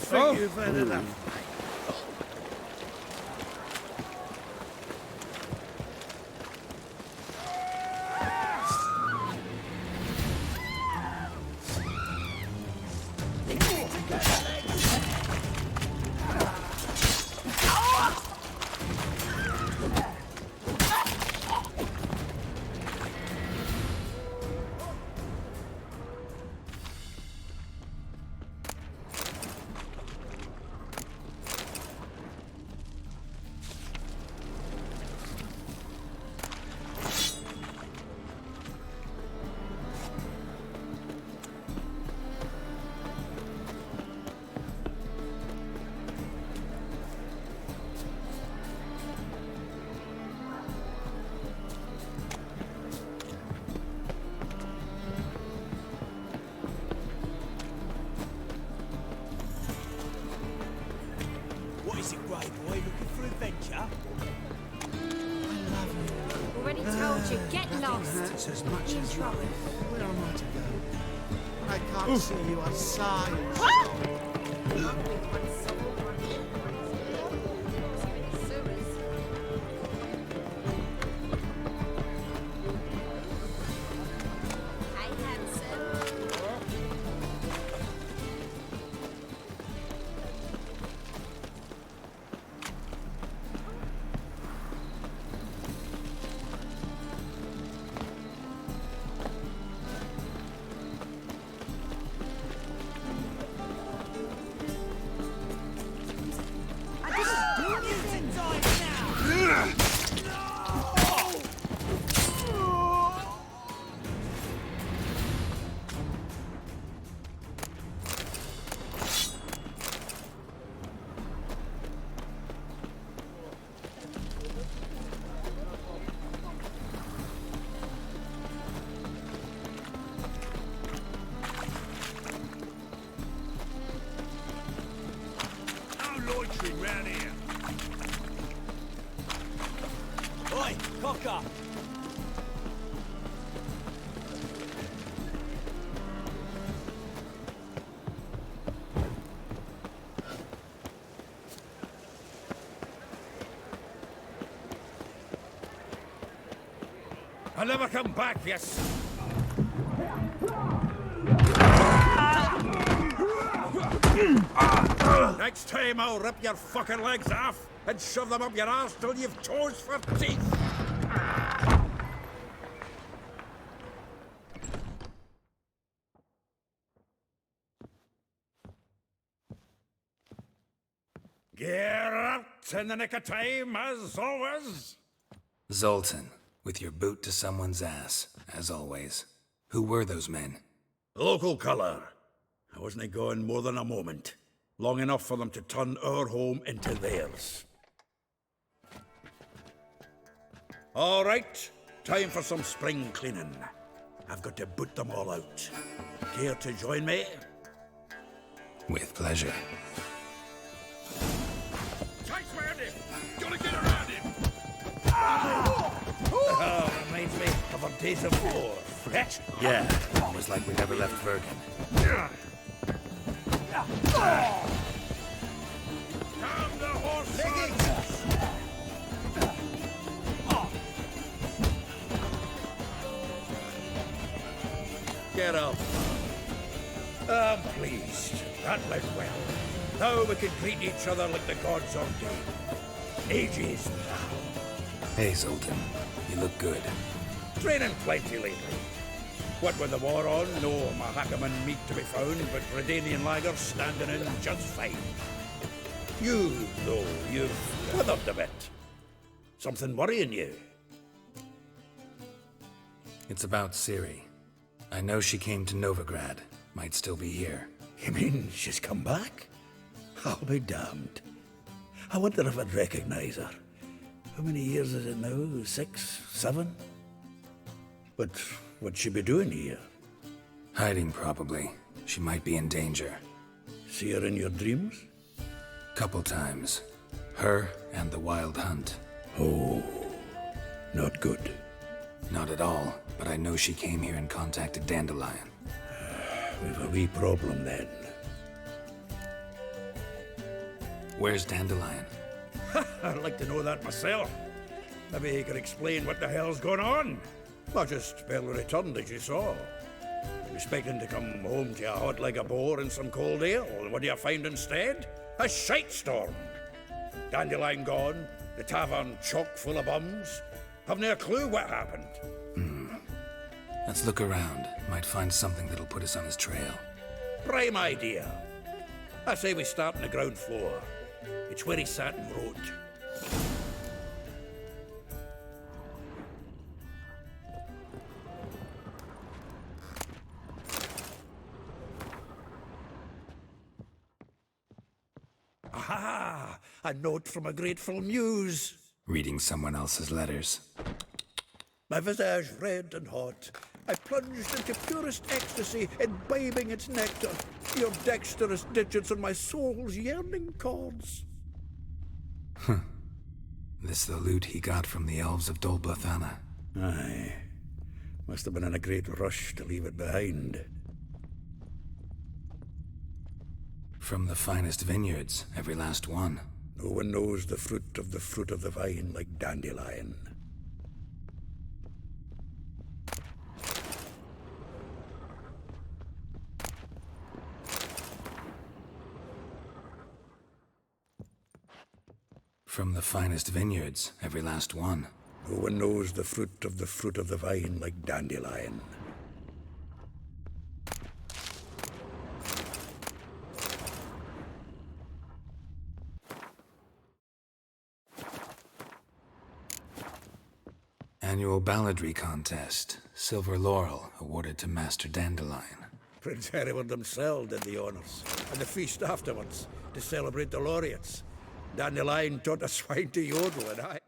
think you've had enough. Already told you, get lost. It's as much Be in as trouble. Where am I to go? I can't see you outside. Loitering round here. Oi, cocker! I'll never come back, yes. Next time I'll rip your fucking legs off and shove them up your arse till you've toes for teeth. Get out in the nick of time, as always. Zoltan, with your boot to someone's ass, as always. Who were those men? Local colour. I wasn't gone more than a moment. Long enough for them to turn our home into theirs. All right, time for some spring cleaning. I've got to boot them all out. Care to join me? With pleasure. Tight around him! Gotta get around him! Oh, reminds me of our days of war. Fresh? Yeah, almost like we never left Bergen. Calm the horse, son! Get up. I'm pleased. That went well. Now we can greet each other like the gods ordained. Ages now. Hey, Zoltan. You look good. Training plenty lately. What with the war on, no Mahakaman meat to be found, but Redanian lagers standing in just fine. You, though, you've withered a bit. Something worrying you? It's about Ciri. I know she came to Novigrad. Might still be here. You mean she's come back? I'll be damned. I wonder if I'd recognize her. How many years is it now? 6, 7? But what'd she be doing here? Hiding, probably. She might be in danger. See her in your dreams? Couple times. Her and the Wild Hunt. Oh, not good. Not at all, but I know she came here and contacted Dandelion. We've a wee problem then. Where's Dandelion? I'd like to know that myself. Maybe he could explain what the hell's going on. I just barely returned, as you saw. Expecting to come home to you hot like a boar in some cold ale. What do you find instead? A shite storm. Dandelion gone, the tavern chock full of bums. Haven't a clue what happened. Let's look around. Might find something that'll put us on his trail. Prime idea. I say we start on the ground floor. It's where he sat and wrote. Aha! A note from a grateful muse. Reading someone else's letters. My visage red and hot, I plunged into purest ecstasy, imbibing its nectar. Your dexterous digits on my soul's yearning chords. This the loot he got from the elves of Dol Blathanna. Aye. Must have been in a great rush to leave it behind. From the finest vineyards, every last one. No one knows the fruit of the vine like Dandelion. From the finest vineyards, every last one. No one knows the fruit of the vine like Dandelion. Annual balladry contest. Silver laurel awarded to Master Dandelion. Prince Hereward himself did the honors, and the feast afterwards, to celebrate the laureates. Dandelion taught a swine to yodel, and I...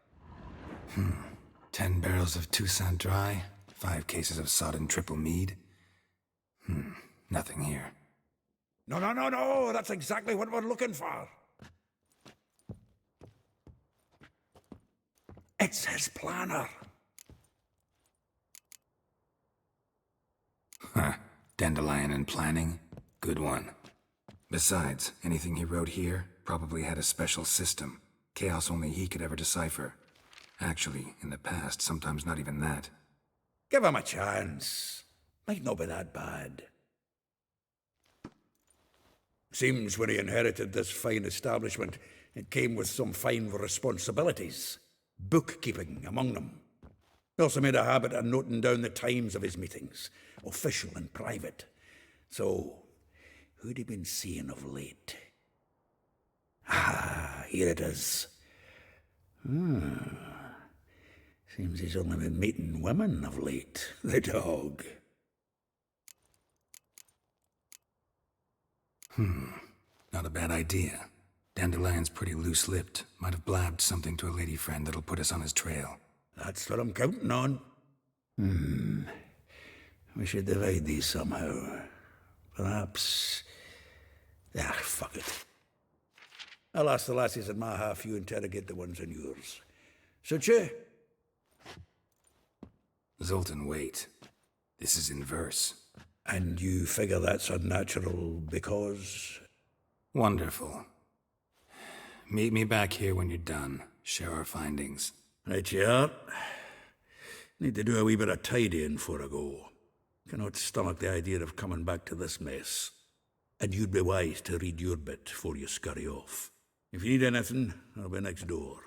10 barrels of Toussaint Dry, 5 cases of sodden triple mead. Nothing here. No, that's exactly what we're looking for. It's his planner. Dandelion and planning? Good one. Besides, anything he wrote here probably had a special system. Chaos only he could ever decipher. Actually, in the past, sometimes not even that. Give him a chance. Might not be that bad. Seems when he inherited this fine establishment, it came with some fine responsibilities. Bookkeeping among them. He also made a habit of noting down the times of his meetings, official and private. So, who'd he been seeing of late? Ah, here it is. Seems he's only been meeting women of late, the dog. Not a bad idea. Dandelion's pretty loose-lipped. Might have blabbed something to a lady friend that'll put us on his trail. That's what I'm counting on. We should divide these somehow. Perhaps... fuck it. I'll ask the lassies in my half, you interrogate the ones in yours. Suit you? Zoltan, wait. This is in verse. And you figure that's unnatural because... Wonderful. Meet me back here when you're done. Share our findings. Right you are. Need to do a wee bit of tidying before I go. Cannot stomach the idea of coming back to this mess. And you'd be wise to read your bit before you scurry off. If you need anything, I'll be next door.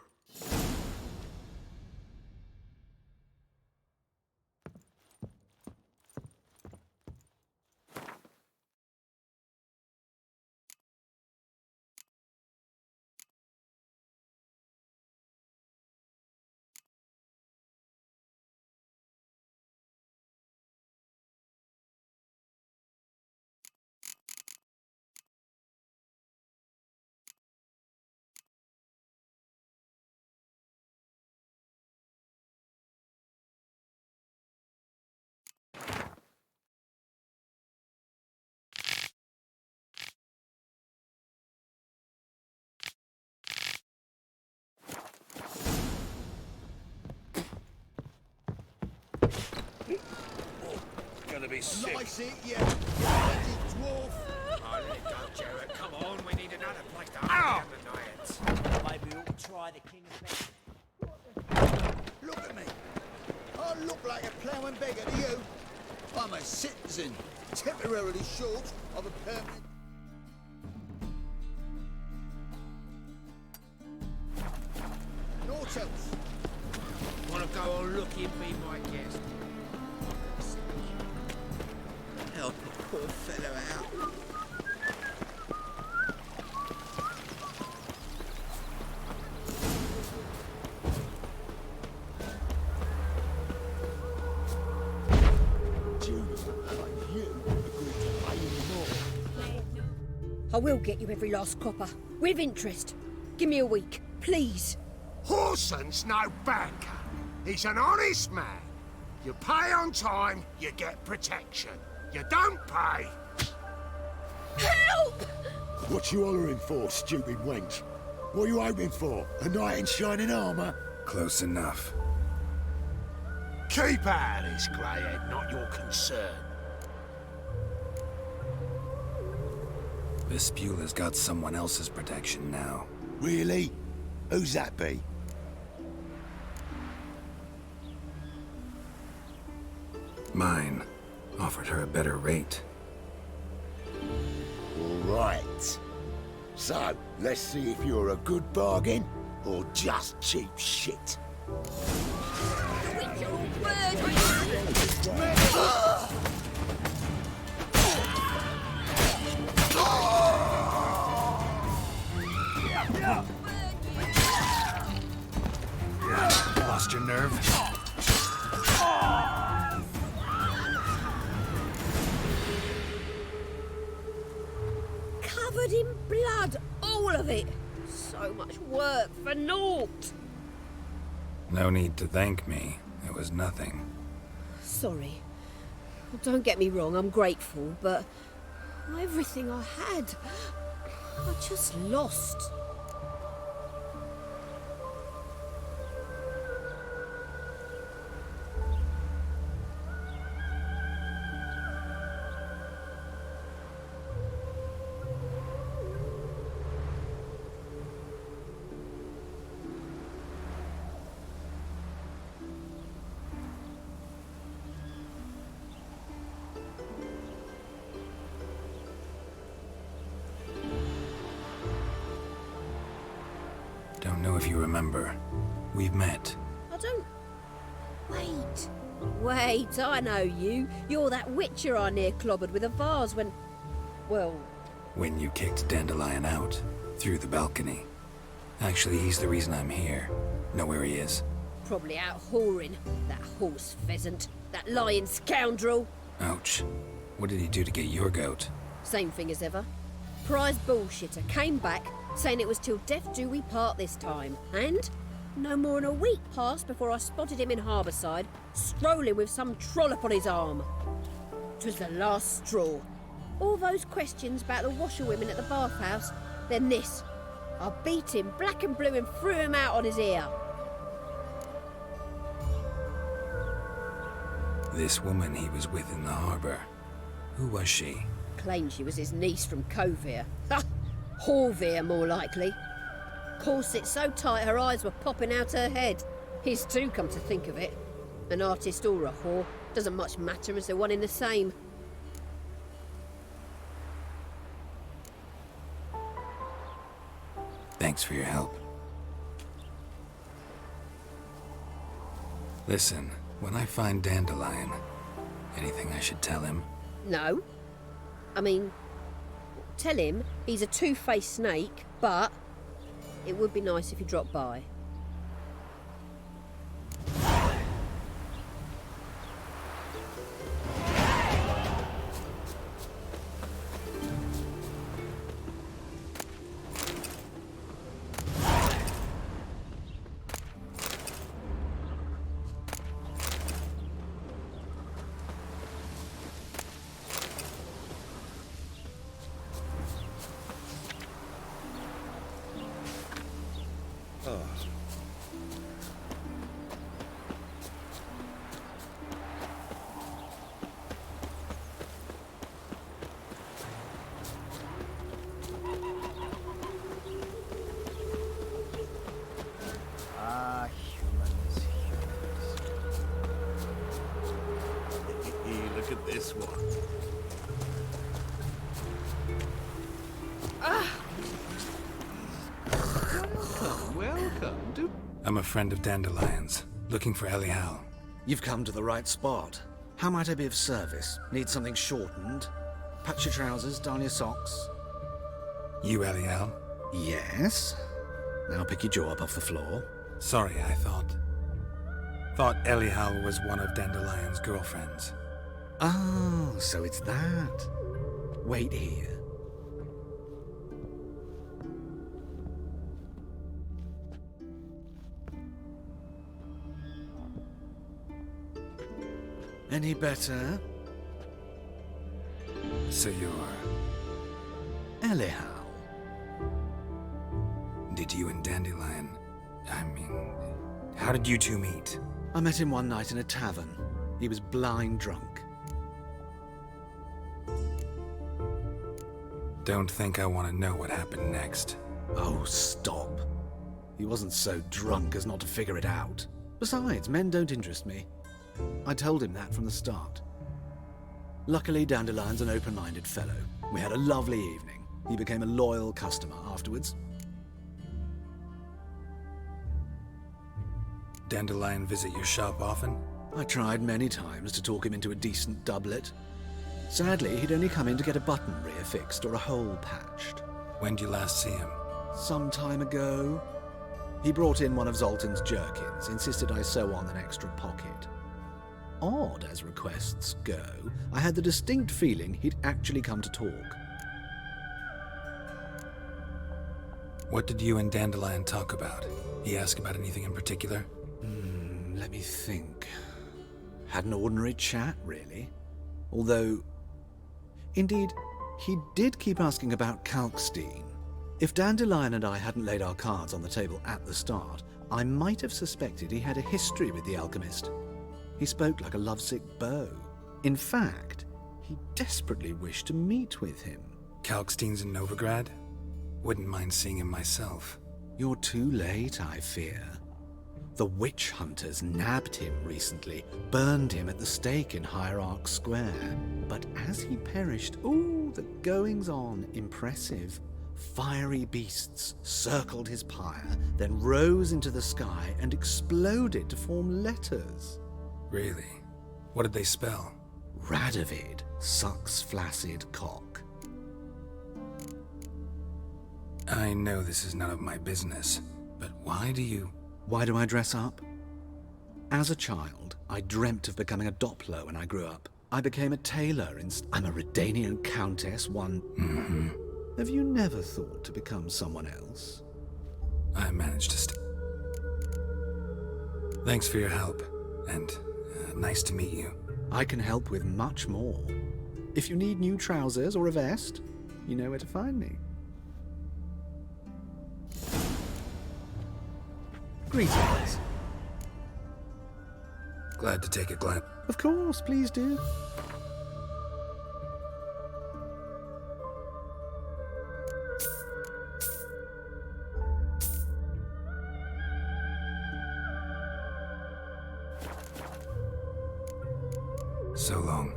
Gonna be sick. Nice it, yeah. Bloody dwarf. Oh, let it go, Jared. Come on, we need another place to hide the night. citizen, temporarily short of a permanent... Naught else. Wanna go on looking, be my guest. Help a poor fellow out. I will get you every last copper. With interest. Give me a week, please. Horson's no banker. He's an honest man. You pay on time, you get protection. You don't pay... Help! What you hollering for, stupid wench? What you hoping for? A knight in shining armour? Close enough. Keep out of this, greyhead, not your concern. Vespula's got someone else's protection now. Really? Who's that be? Mine. Offered her a better rate. Right. So, let's see if you're a good bargain or just cheap shit. Lost your nerve? Covered in blood, all of it. So much work for naught. No need to thank me. It was nothing. Sorry. Don't get me wrong, I'm grateful, but everything I had, I just lost. Don't know if you remember. We've met. I don't... Wait, I know you. You're that witcher I near clobbered with a vase when... Well... When you kicked Dandelion out. Through the balcony. Actually, he's the reason I'm here. Know where he is? Probably out whoring. That horse pheasant. That lying scoundrel. Ouch. What did he do to get your goat? Same thing as ever. Prize bullshitter came back, saying it was till death do we part this time. And no more than a week passed before I spotted him in Harbourside, strolling with some trollop on his arm. 'Twas the last straw. All those questions about the washerwomen at the bathhouse, then this. I beat him black and blue and threw him out on his ear. This woman he was with in the harbour. Who was she? Claimed she was his niece from Covere. Ha! Horvere, more likely. Corset so tight her eyes were popping out her head. His too, come to think of it. An artist or a whore, doesn't much matter as they're one in the same. Thanks for your help. Listen, when I find Dandelion, anything I should tell him? No. I mean, tell him he's a two-faced snake, but it would be nice if he dropped by. That's what. Welcome to... I'm a friend of Dandelion's, looking for Ellie Hal. You've come to the right spot. How might I be of service? Need something shortened? Patch your trousers, darn your socks. You Ellie Hal? Yes. Now pick your jaw up off the floor. Sorry, I thought Ellie Hal was one of Dandelion's girlfriends. Oh, so it's that. Wait here. Any better? So you're... Ellie Hal. Did you and Dandelion... I mean... How did you two meet? I met him one night in a tavern. He was blind drunk. Don't think I want to know what happened next. Oh, stop. He wasn't so drunk as not to figure it out. Besides, men don't interest me. I told him that from the start. Luckily, Dandelion's an open-minded fellow. We had a lovely evening. He became a loyal customer afterwards. Dandelion visit your shop often? I tried many times to talk him into a decent doublet. Sadly, he'd only come in to get a button rear fixed or a hole patched. When did you last see him? Some time ago. He brought in one of Zoltan's jerkins, insisted I sew on an extra pocket. Odd as requests go, I had the distinct feeling he'd actually come to talk. What did you and Dandelion talk about? He asked about anything in particular? Let me think. Had an ordinary chat, really. Although, indeed, he did keep asking about Kalkstein. If Dandelion and I hadn't laid our cards on the table at the start, I might have suspected he had a history with the alchemist. He spoke like a lovesick beau. In fact, he desperately wished to meet with him. Kalkstein's in Novigrad? Wouldn't mind seeing him myself. You're too late, I fear. The witch hunters nabbed him recently, burned him at the stake in Hierarch Square. But as he perished, ooh, the goings-on, impressive. Fiery beasts circled his pyre, then rose into the sky and exploded to form letters. Really? What did they spell? Radovid sucks flaccid cock. I know this is none of my business, but why do I dress up? As a child, I dreamt of becoming a Doppler when I grew up. I became a tailor. I'm a Redanian countess, Have you never thought to become someone else? I managed to Thanks for your help, and nice to meet you. I can help with much more. If you need new trousers or a vest, you know where to find me. Greetings. Glad to take a glance. Of course, please do. So long.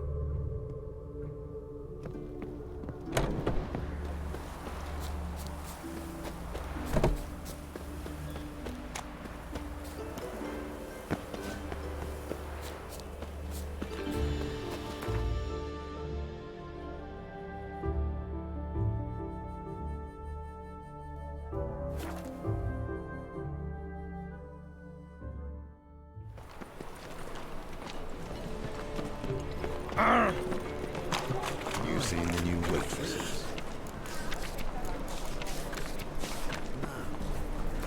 You seen the new waitresses?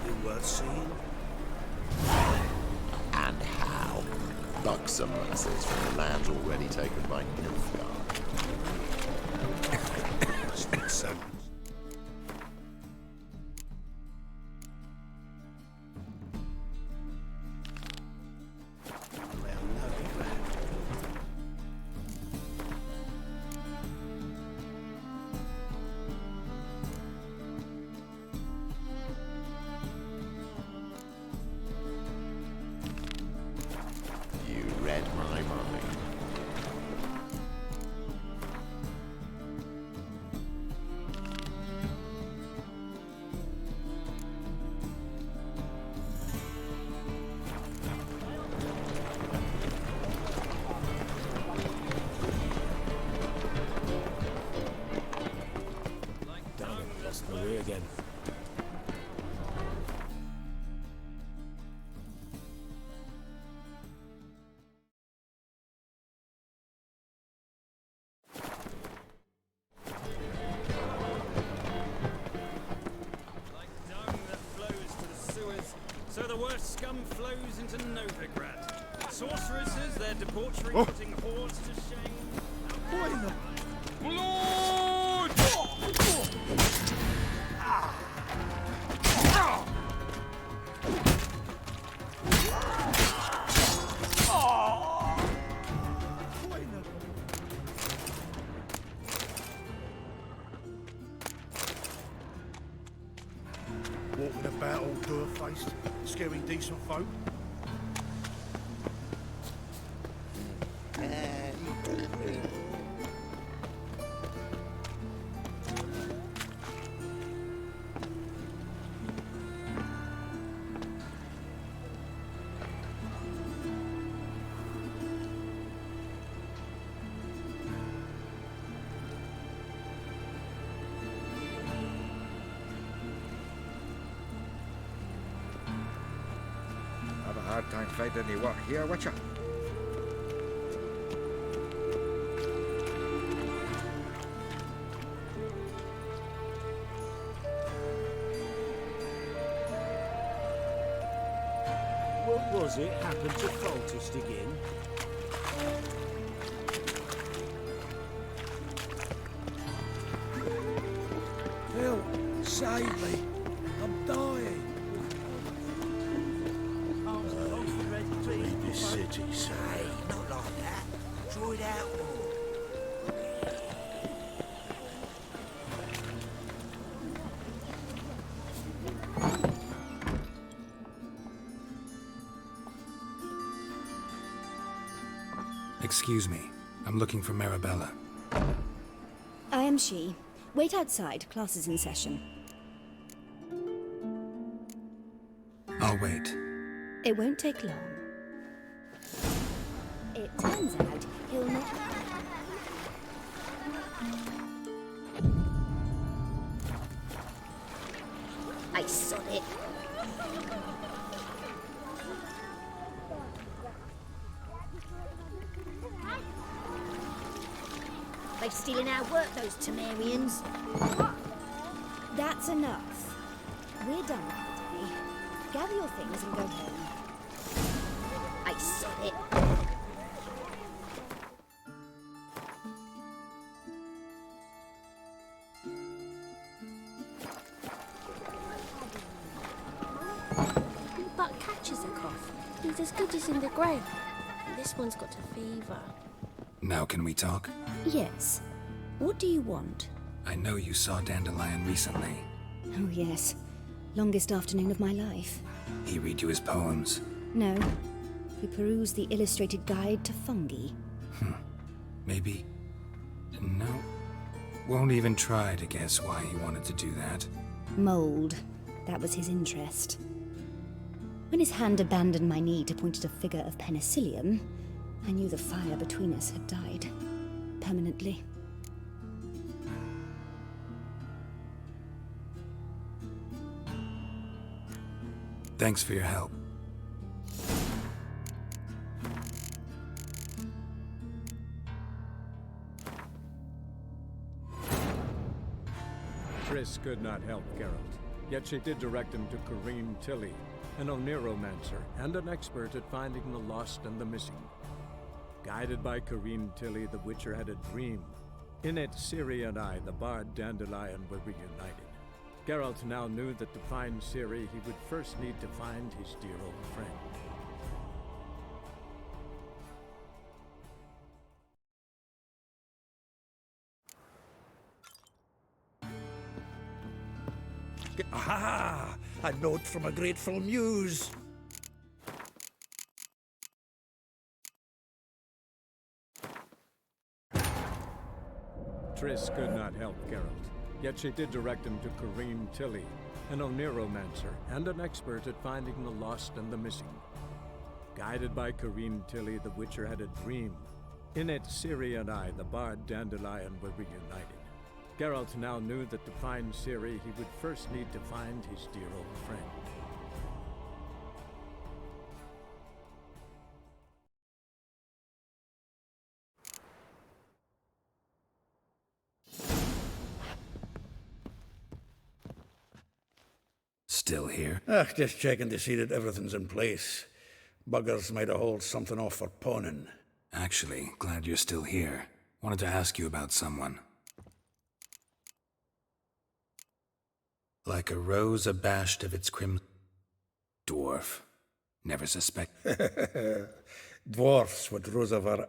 You worth seeing? And how? Buxom lasses from the lands already taken by Nilfgaard. So. You read my mind. again. Like dung that flows to the sewers, so the worst scum flows into Novigrad. Sorceresses, their debauchery putting hordes to shame. Walking about all door-faced, scaring decent folk. Have a hard time finding any work here, Witcher. What was it happened to Foltest again? Phil, save me. I'm dying. Leave this city, sir. Hey, not like that. Draw it out more. Excuse me. I'm looking for Marabella. I am she. Wait outside. Class is in session. I'll wait. It won't take long. It turns out he'll not... I saw it. They're stealing our work, those Temerians. That's enough. We're done for today. Gather your things and go home. I saw it. But catches a cough. He's as good as in the grave. This one's got a fever. Now can we talk? Yes. What do you want? I know you saw Dandelion recently. Oh, yes. Longest afternoon of my life. He read you his poems. No. We perused the illustrated guide to fungi. Maybe... No. Won't even try to guess why he wanted to do that. Mold. That was his interest. When his hand abandoned my knee to point at a figure of penicillium, I knew the fire between us had died. Permanently. Thanks for your help. Triss could not help Geralt, yet she did direct him to Kareem Tilly, an Oniromancer and an expert at finding the lost and the missing. Guided by Kareem Tilly, the Witcher had a dream. In it, Ciri and I, the bard Dandelion, were reunited. Geralt now knew that to find Ciri, he would first need to find his dear old friend. Aha! A note from a grateful muse. Triss could not help Geralt, yet she did direct him to Kareem Tilly, an Oniromancer and an expert at finding the lost and the missing. Guided by Kareem Tilly, the Witcher had a dream. In it, Ciri and I, the bard Dandelion, were reunited. Geralt now knew that to find Ciri, he would first need to find his dear old friend. Still here? Just checking to see that everything's in place. Buggers might have hauled something off for pawning. Actually, glad you're still here. Wanted to ask you about someone. Like a rose abashed of its dwarf. Never suspect. Dwarfs with Rosa Var...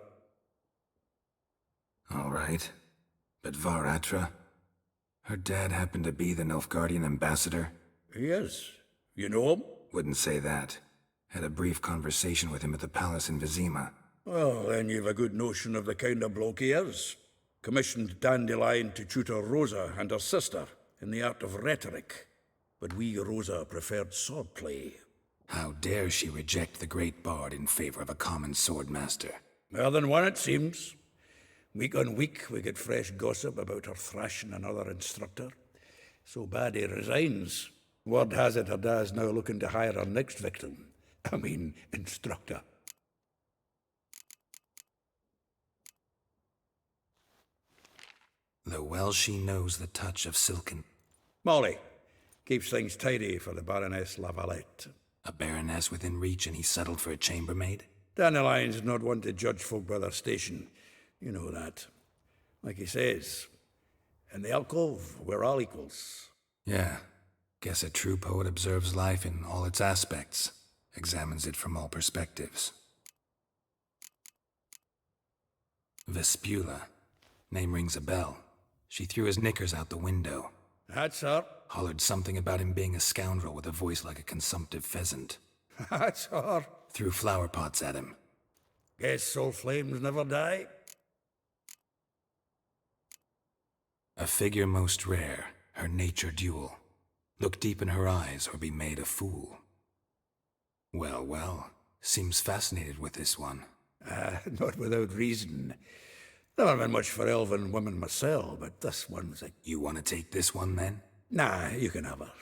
All right. But Varatra? Her dad happened to be the Nilfgaardian ambassador? He is. You know him? Wouldn't say that. Had a brief conversation with him at the palace in Vizima. Well, then you've a good notion of the kind of bloke he is. Commissioned Dandelion to tutor Rosa and her sister in the art of rhetoric. But we, Rosa, preferred swordplay. How dare she reject the great bard in favor of a common swordmaster? More than one, it seems. Week on week, we get fresh gossip about her thrashing another instructor. So bad he resigns. Word has it her dad's now looking to hire her next victim. I mean, instructor. Though well she knows the touch of silken... Molly. Keeps things tidy for the Baroness Lavalette. A baroness within reach and he settled for a chambermaid? Dandelion's not one to judge folk by their station. You know that. Like he says, in the alcove, we're all equals. Yeah. Guess a true poet observes life in all its aspects. Examines it from all perspectives. Vespula. Name rings a bell. She threw his knickers out the window. That's her. Hollered something about him being a scoundrel with a voice like a consumptive pheasant. That's her. Threw flower pots at him. Guess soul flames never die. A figure most rare, her nature dual. Look deep in her eyes or be made a fool. Well, well, seems fascinated with this one. Not without reason. Never been much for elven women myself, but this one's a... You want to take this one, then? Nah, you can have her.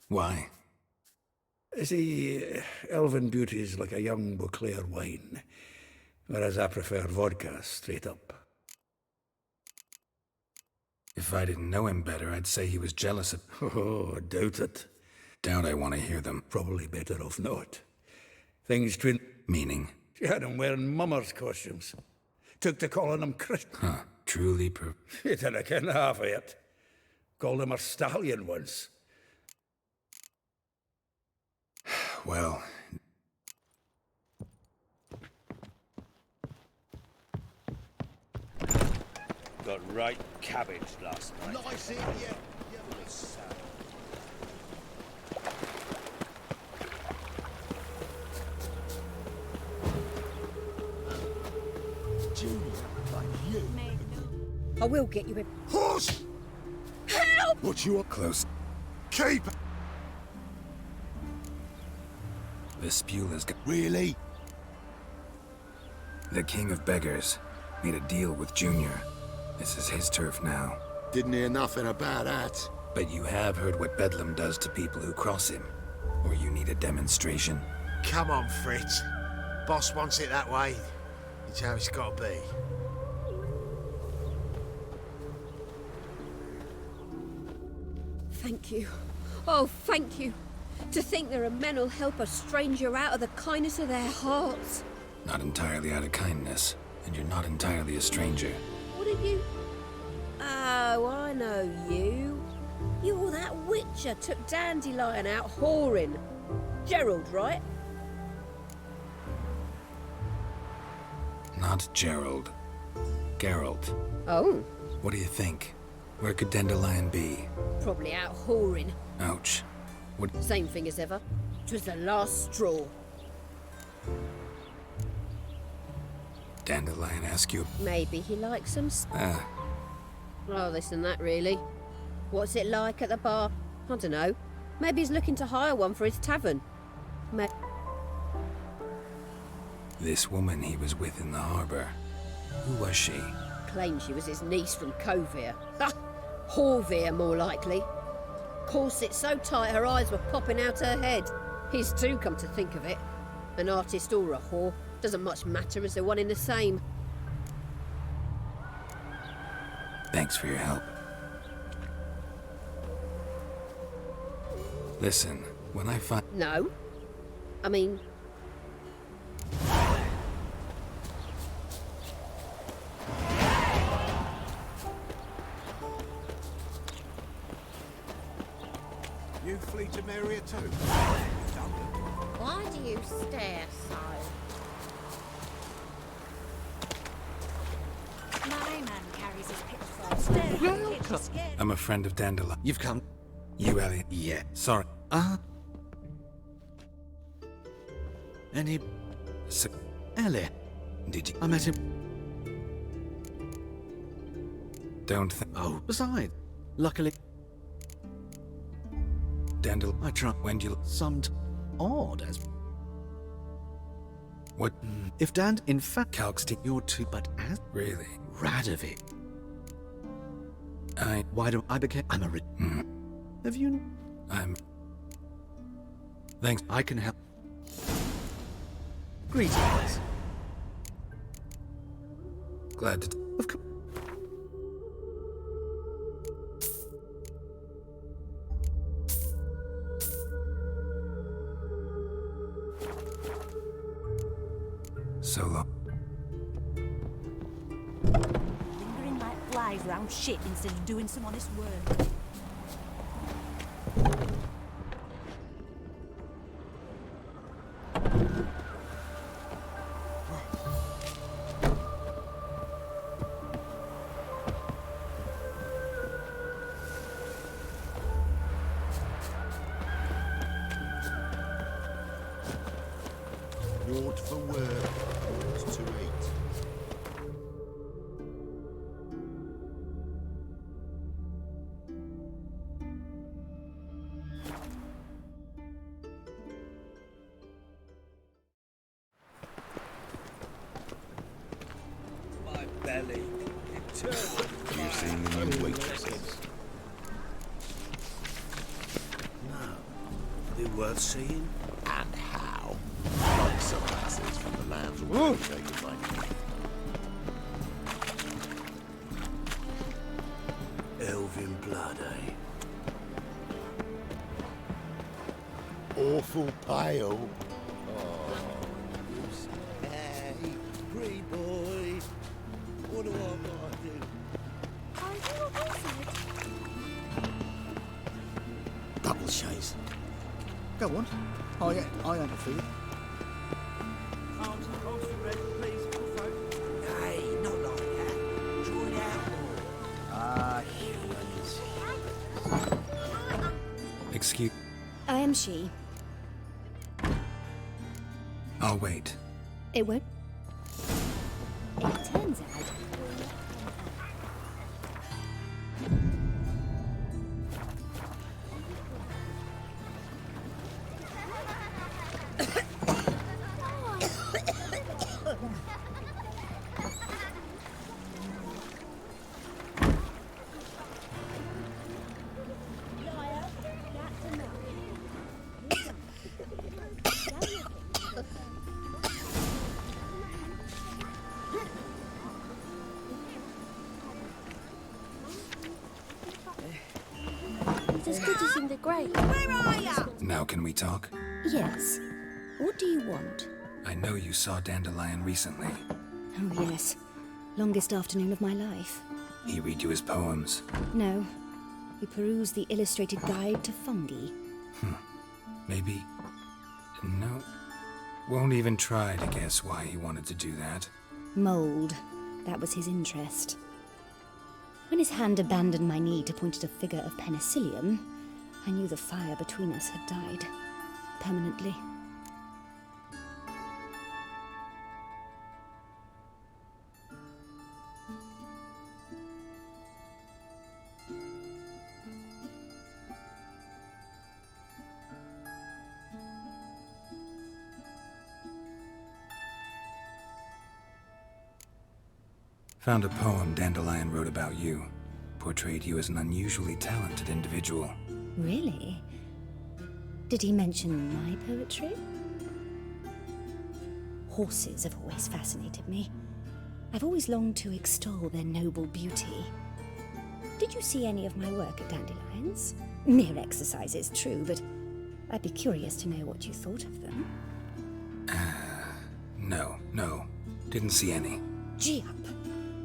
Why? See, elven beauty's like a young Beauclair wine, whereas I prefer vodka straight up. If I didn't know him better, I'd say he was jealous of... Oh, doubt it. Doubt I want to hear them. Probably better off not. Things twin... Meaning? She had him wearing mummers' costumes. Took to calling him Christian. Huh, truly He didn't ken half of it. Called him a stallion once. Well... Got right cabbage last night. Nice in, yeah. Junior, like you. I will get you in. Horse! Help! What you want? Close. Keep! Vespula's got... Really? The king of beggars made a deal with Junior. This is his turf now. Didn't hear nothing about that. But you have heard what Bedlam does to people who cross him. Or you need a demonstration? Come on, Fritz. Boss wants it that way. It's how it's got to be. Thank you. Oh, thank you. To think there are men who'll help a stranger out of the kindness of their hearts. Not entirely out of kindness, and you're not entirely a stranger. What are you? Oh, I know you. You're that witcher took Dandelion out whoring. Gerald, right? Not Gerald. Geralt. Oh. What do you think? Where could Dandelion be? Probably out whoring. Ouch. What? Same thing as ever. 'Twas the last straw. Dandelion ask you? Maybe he likes some... Oh, this and that, really. What's it like at the bar? I don't know. Maybe he's looking to hire one for his tavern. This woman he was with in the harbor. Who was she? claimed she was his niece from Kovir. Ha! Horvir, more likely. Corset so tight her eyes were popping out her head. His too, come to think of it. An artist or a whore doesn't much matter as they're one in the same. Thanks for your help. Listen, when I find... No. I mean... You flee to Maria too? Why do you stare so? My man carries his pitchfork. Staring at the kid, he's scared. I'm a friend of Dandelion. You've come. You, Elliot? Yeah. Sorry. Any... So, Ellie. did you... I met him... Don't think... Oh, besides, luckily... Dandel... I tried... When do you... Some... odd as... What? If Dan, in fact... Kalkstein... You're too... But as... Really? Radovic. I... Why do I became... I'm a... Have you... I'm... Thanks. I can help... Greetings. Glad to... Of course. So long. Lingering like flies round shit instead of doing some honest work. Ward for work, ward to eat. My belly. Eternal. You've seen the new waitresses. No. Are they worth seeing? And how? Like some lasses from the lands already taken by me. Elven blood, eh? Awful pale. Hey, pretty boy. What do I gotta do? Are you a wizard? Double chase. Go on. I ain't a fool. Hey, not like that. Draw it out more. Ah, humans. Excuse... I am she. I'll wait. It won't. It turns out. It's as good as in the grave. Now can we talk? Yes. What do you want? I know you saw Dandelion recently. Oh, yes. Longest afternoon of my life. He read you his poems. No. We perused the illustrated guide to fungi. Maybe... No. Won't even try to guess why he wanted to do that. Mold. That was his interest. When his hand abandoned my knee to point at a figure of penicillium, I knew the fire between us had died. Permanently. Found a poem Dandelion wrote about you. Portrayed you as an unusually talented individual. Really? Did he mention my poetry? Horses have always fascinated me. I've always longed to extol their noble beauty. Did you see any of my work at Dandelions? Mere exercises, true, but I'd be curious to know what you thought of them. No. Didn't see any. Gee up!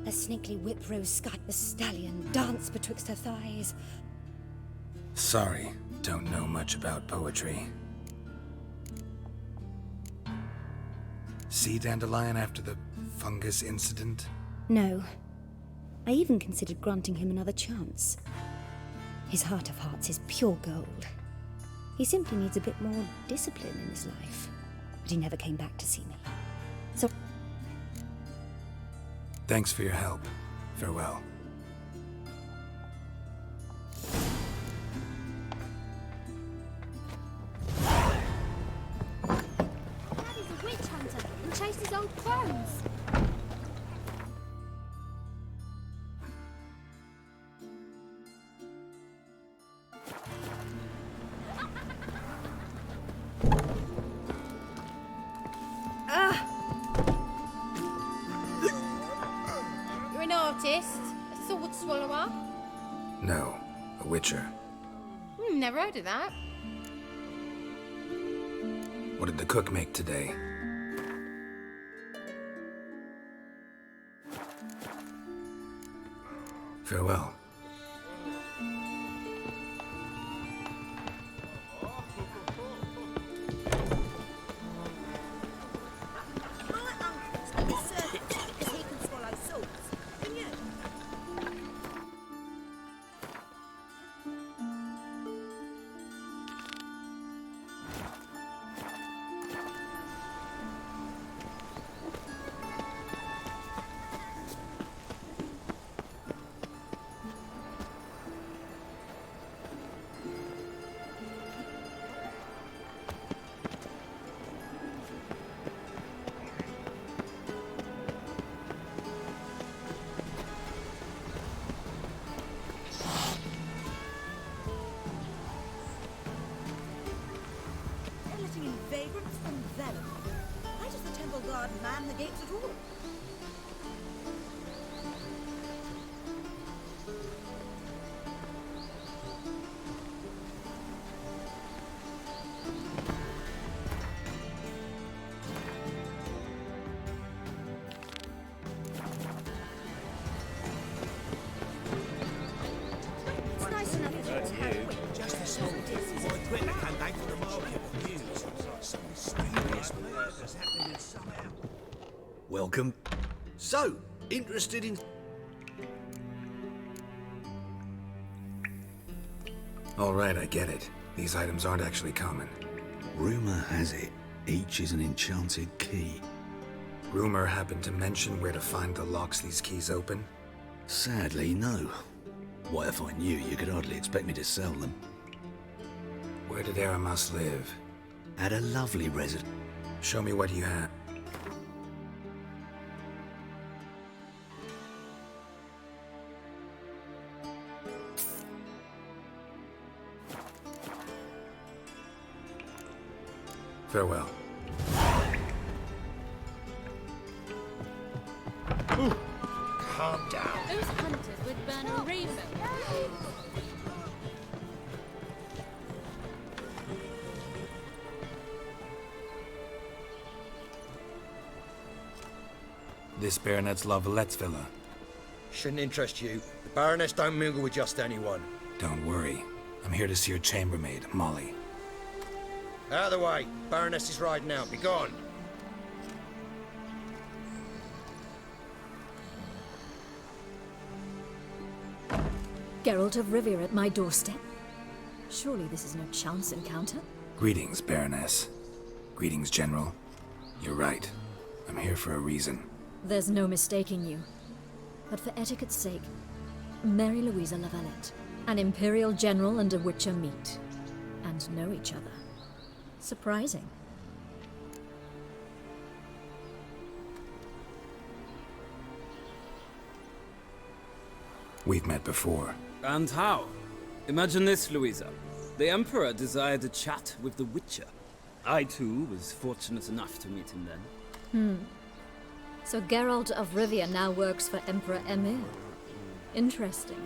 A snakely whip rose sky, the stallion danced betwixt her thighs. Sorry, don't know much about poetry. See Dandelion after the fungus incident? No. I even considered granting him another chance. His heart of hearts is pure gold. He simply needs a bit more discipline in his life. But he never came back to see me. So... Thanks for your help. Farewell. Daddy's a witch hunter and chases old crones. You're an artist? A sword swallower? No, a witcher. Never heard of that. What did the cook make today? Farewell. Vagrants from Velen. Why does the temple guard man the gates at all? It's nice enough of you to have wit. Just a small my Twitter came back from the market for news. Something mysterious murders happening in some house. Welcome. So, interested in... All right, I get it. These items aren't actually common. Rumor has it, each is an enchanted key. Rumor happened to mention where to find the locks these keys open? Sadly, no. Why, if I knew, you could hardly expect me to sell them. Where did Aramas live? At a lovely residence. Show me what you have. Farewell. Calm down. Those hunters would burn a rainbow. This Baronet's La Vallette's villa. Shouldn't interest you. The Baroness don't mingle with just anyone. Don't worry. I'm here to see your chambermaid, Molly. Out of the way. Baroness is riding out. Be gone. Geralt of Rivia at my doorstep? Surely this is no chance encounter? Greetings, Baroness. Greetings, General. You're right. I'm here for a reason. There's no mistaking you. But for etiquette's sake, Mary Louisa La Valette. An Imperial General and a Witcher meet. And know each other. Surprising. We've met before. And how? Imagine this, Louisa. The Emperor desired a chat with the Witcher. I, too, was fortunate enough to meet him then. So Geralt of Rivia now works for Emperor Emir. Interesting.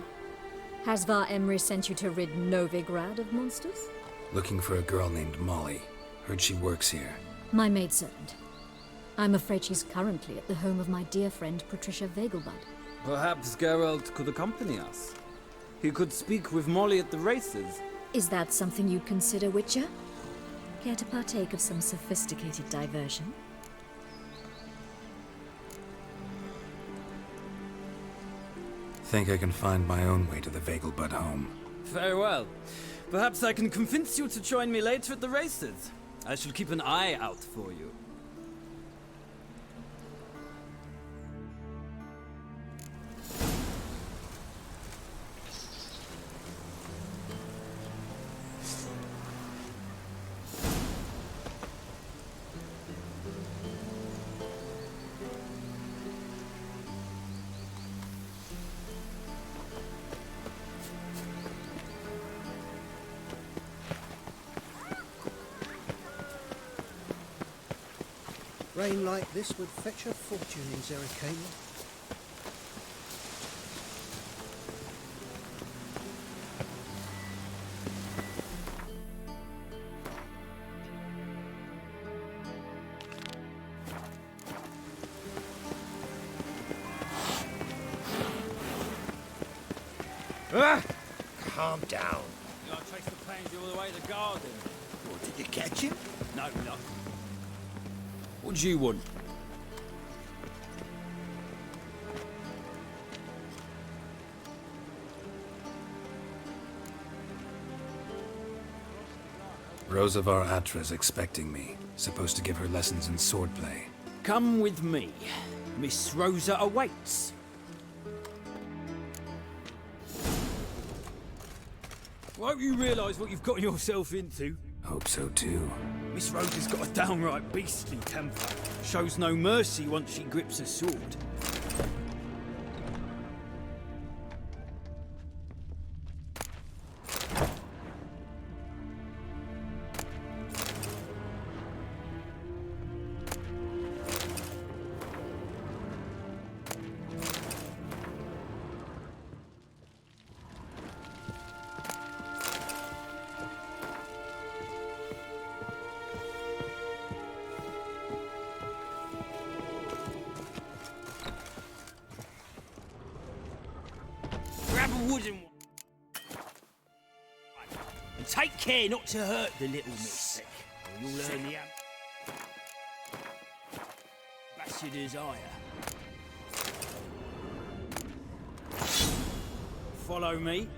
Has Var Emry sent you to rid Novigrad of monsters? Looking for a girl named Molly. Heard she works here. My maidservant. I'm afraid she's currently at the home of my dear friend Patricia Vegelbud. Perhaps Geralt could accompany us. He could speak with Molly at the races. Is that something you'd consider, Witcher? Care to partake of some sophisticated diversion? Think I can find my own way to the Vegelbud home. Very well. Perhaps I can convince you to join me later at the races. I shall keep an eye out for you. Rain like this would fetch a fortune in Zerrikania. Calm down. You gotta trace the pansy all the way to the garden. What, did you catch him? No, no. What do you want? Rosavar Atra's expecting me. Supposed to give her lessons in swordplay. Come with me. Miss Rosa awaits. Won't you realise what you've got yourself into? Hope so too. Miss Rosa's got a downright beastly temper. Shows no mercy once she grips a sword. Grab a wooden one. And take care not to hurt the little miss, or you'll learn the That's your desire. Follow me.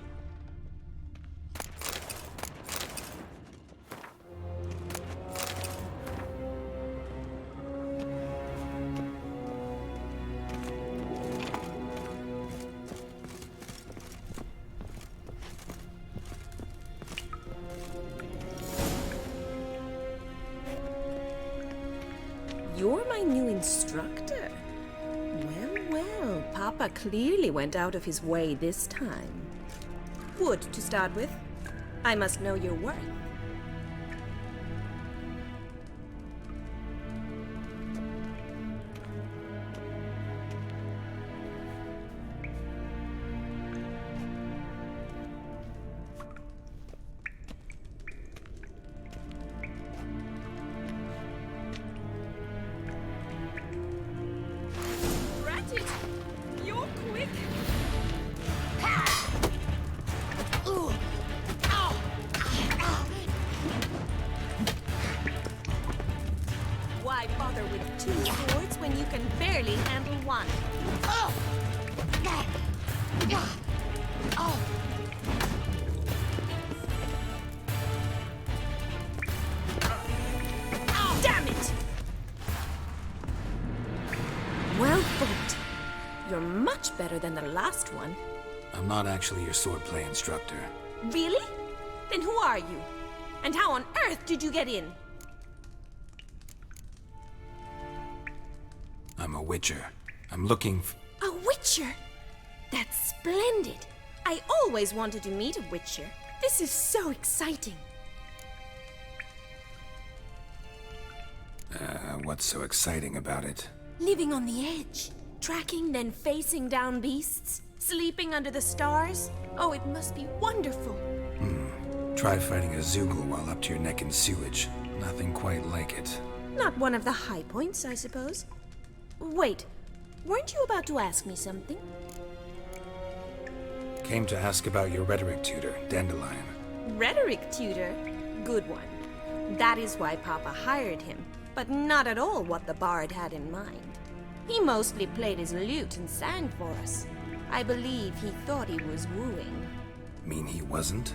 You're my new instructor? Well, well, Papa clearly went out of his way this time. Wood, to start with. I must know your worth. You're quick. Why bother with two swords when you can barely handle one? Damn it! Well fought. You're much better than the last one. I'm not actually your swordplay instructor. Really? Then who are you? And how on earth did you get in? I'm a witcher. I'm looking A witcher? That's splendid! I always wanted to meet a Witcher. This is so exciting. What's so exciting about it? Living on the edge. Tracking, then facing down beasts. Sleeping under the stars. Oh, it must be wonderful. Try fighting a Zoogle while up to your neck in sewage. Nothing quite like it. Not one of the high points, I suppose. Wait, weren't you about to ask me something? Came to ask about your rhetoric tutor, Dandelion. Rhetoric tutor? Good one. That is why Papa hired him, but not at all what the bard had in mind. He mostly played his lute and sang for us. I believe he thought he was wooing. Mean he wasn't?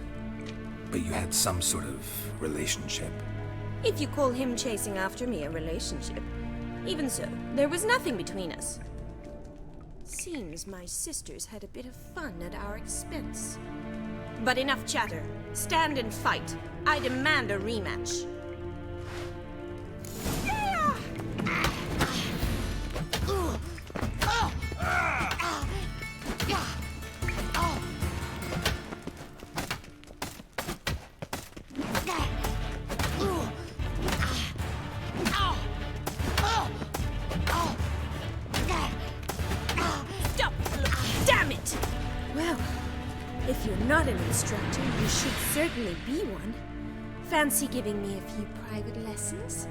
But you had some sort of relationship? If you call him chasing after me a relationship. Even so, there was nothing between us. Seems my sisters had a bit of fun at our expense. But enough chatter. Stand and fight. I demand a rematch. If you're not an instructor, you should certainly be one. Fancy giving me a few private lessons?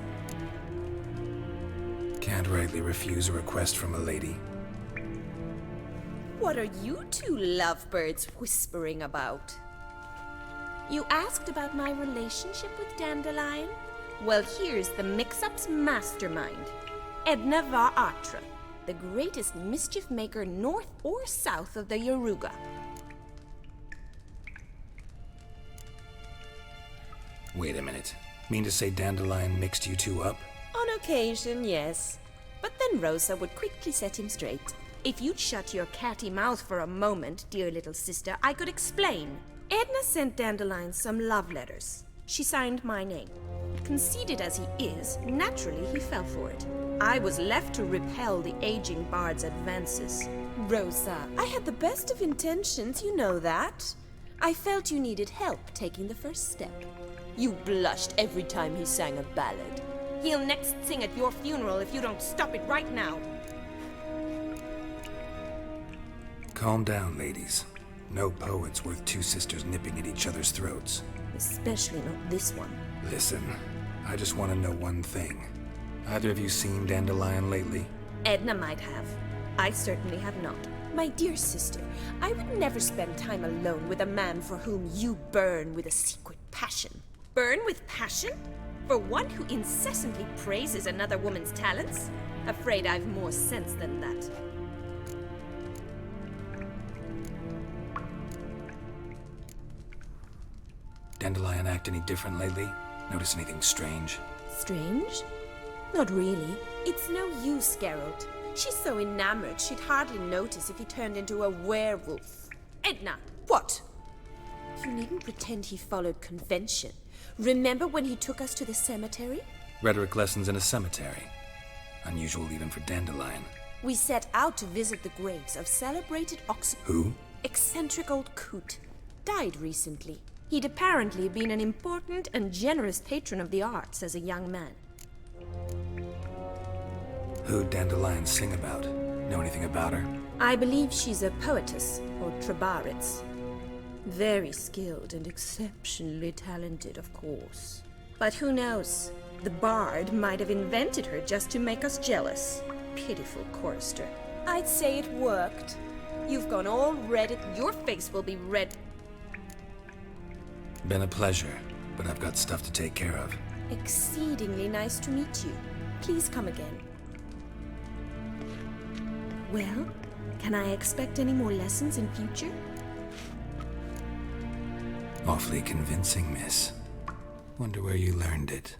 Can't rightly refuse a request from a lady. What are you two lovebirds whispering about? You asked about my relationship with Dandelion? Well, here's the mix-up's mastermind. Edna var Atra, the greatest mischief maker north or south of the Yaruga. Wait a minute. Mean to say Dandelion mixed you two up? On occasion, yes. But then Rosa would quickly set him straight. If you'd shut your catty mouth for a moment, dear little sister, I could explain. Edna sent Dandelion some love letters. She signed my name. Conceited as he is, naturally he fell for it. I was left to repel the aging bard's advances. Rosa, I had the best of intentions, you know that. I felt you needed help taking the first step. You blushed every time he sang a ballad. He'll next sing at your funeral if you don't stop it right now. Calm down, ladies. No poet's worth two sisters nipping at each other's throats. Especially not this one. Listen, I just want to know one thing. Either of you seen Dandelion lately? Edna might have. I certainly have not. My dear sister, I would never spend time alone with a man for whom you burn with a secret passion. Burn with passion? For one who incessantly praises another woman's talents? Afraid I've more sense than that. Dandelion act any different lately? Notice anything strange? Strange? Not really. It's no use, Geralt. She's so enamored she'd hardly notice if he turned into a werewolf. Edna! What? You needn't pretend he followed convention. Remember when he took us to the cemetery? Rhetoric lessons in a cemetery. Unusual even for Dandelion. We set out to visit the graves of celebrated Who? eccentric old coot. Died recently. He'd apparently been an important and generous patron of the arts as a young man. Who'd Dandelion sing about? Know anything about her? I believe she's a poetess, or trabaritz. Very skilled and exceptionally talented, of course. But who knows? The bard might have invented her just to make us jealous. Pitiful chorister. I'd say it worked. You've gone all red. Your face will be red. Been a pleasure, but I've got stuff to take care of. Exceedingly nice to meet you. Please come again. Well, can I expect any more lessons in future? Awfully convincing, miss. Wonder where you learned it.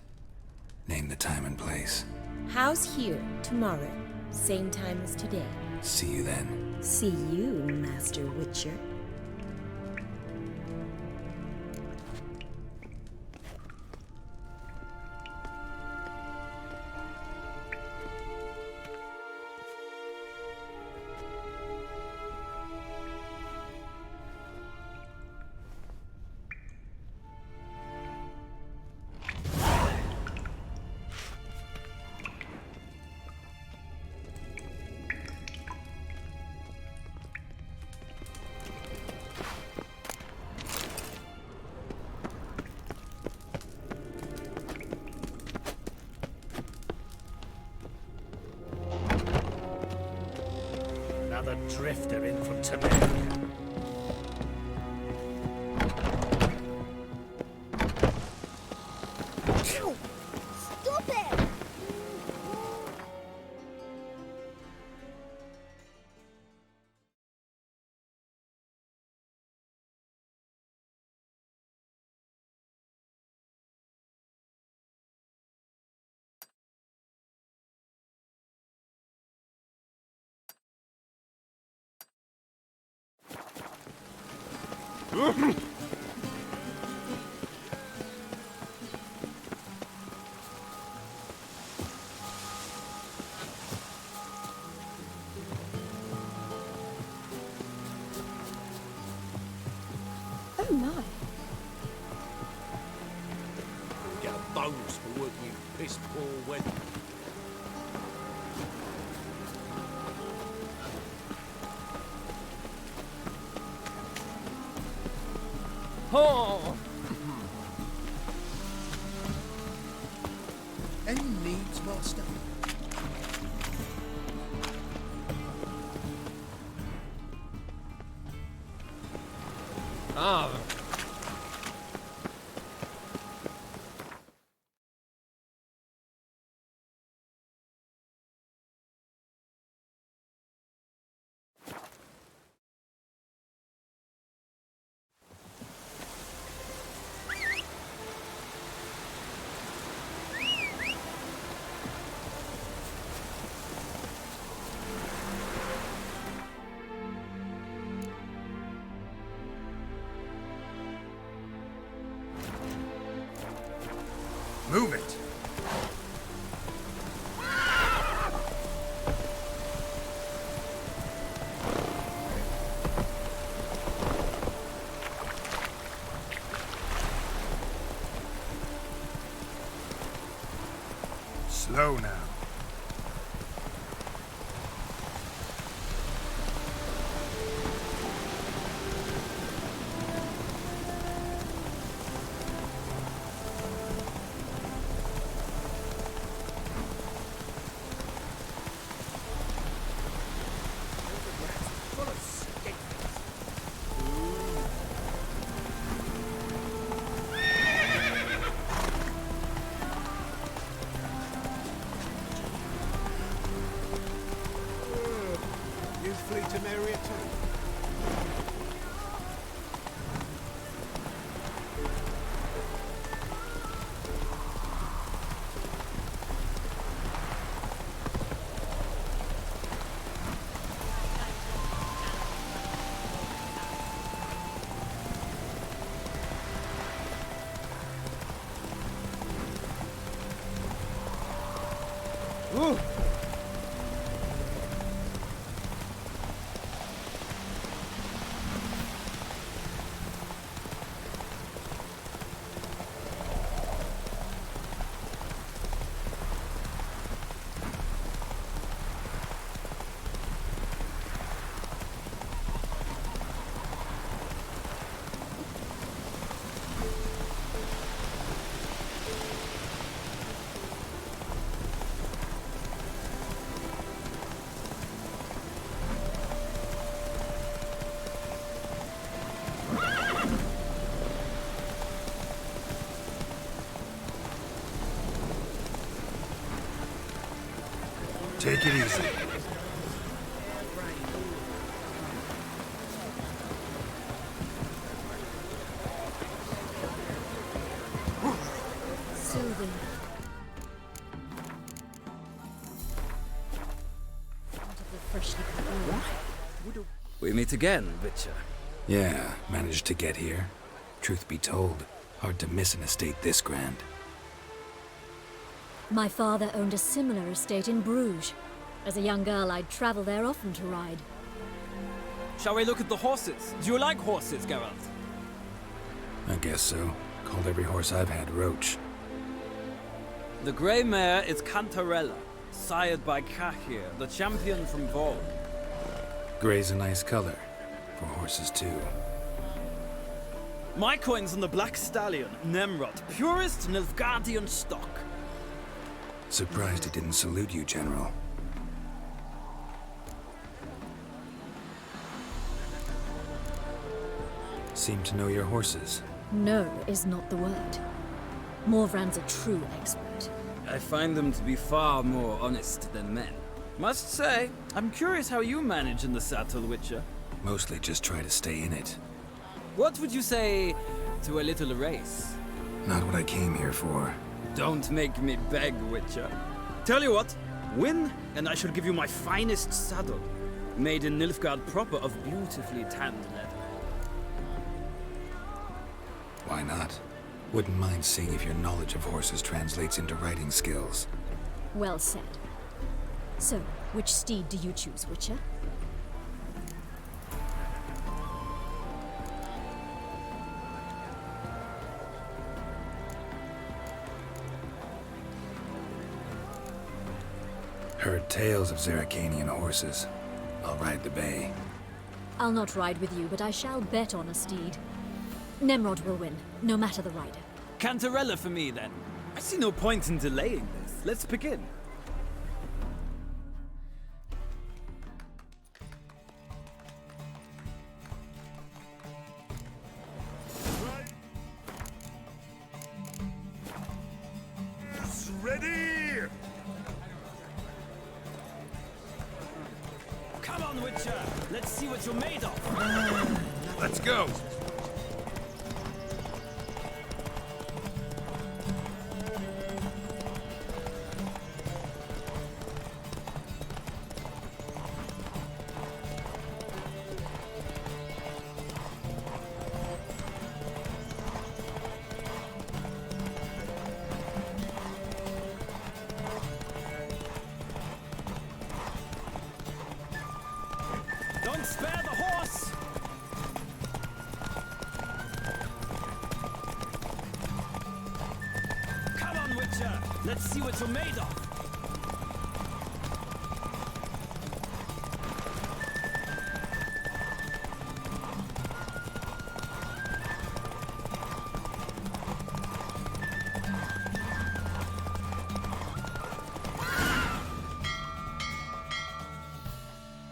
Name the time and place. House here, tomorrow. Same time as today. See you then. See you, Master Witcher. another drifter in from Temeria. Stop it! Oh my. You get a bonus for working in piss poor weather. Oh! Any needs, master? Ah. Move it! Slow now. You flee Temeria too? Ooh. Take it easy. Soothing. Freshly cut. We meet again, Witcher. Yeah, managed to get here. Truth be told, hard to miss an estate this grand. My father owned a similar estate in Bruges. As a young girl, I'd travel there often to ride. Shall we look at the horses? Do you like horses, Geralt? I guess so. Called every horse I've had Roach. The grey mare is Cantarella, sired by Cahir, the champion from Vol. Gray's a nice color. For horses, too. My coin's on the black stallion, Nemrod, purest Nilfgaardian stock. Surprised he didn't salute you, General. seem to know your horses. No is not the word. Morvrand's a true expert. I find them to be far more honest than men. Must say, I'm curious how you manage in the saddle, Witcher. Mostly just try to stay in it. What would you say to a little race? Not what I came here for. Don't make me beg, Witcher. Tell you what, win, and I shall give you my finest saddle, made in Nilfgaard proper of beautifully tanned leather. Why not? Wouldn't mind seeing if your knowledge of horses translates into riding skills. Well said. So, which steed do you choose, Witcher? Heard tales of Zeracanian horses. I'll ride the bay. I'll not ride with you, but I shall bet on a steed. Nemrod will win, no matter the rider. Cantarella for me, then. I see no point in delaying this. Let's begin. Ready! Come on, Witcher! Let's see what you're made of! Let's go! Don't spare the horse! Come on, Witcher! Let's see what you're made of!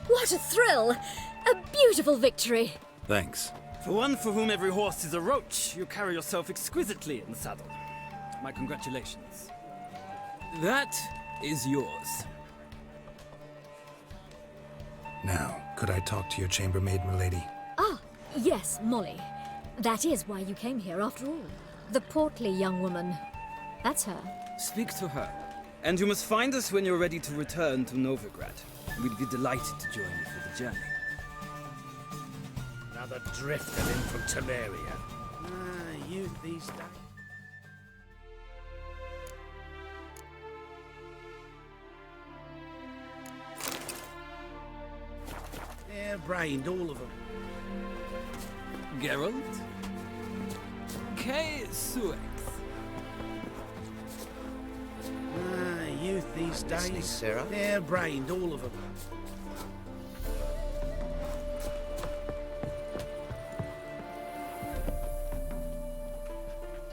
What a thrill! A beautiful victory! Thanks. For one for whom every horse is a roach, you carry yourself exquisitely in the saddle. My congratulations. That is yours. Now, could I talk to your chambermaid, milady? Ah, yes, Molly. That is why you came here after all. The portly young woman. That's her. Speak to her. And you must find us when you're ready to return to Novigrad. We'd be delighted to join you for the journey. Another drifter in from Temeria. Youth these days. Hair-brained, all of them. Geralt? K. Suex. Youth these days. Sarah. Hair-brained, all of them.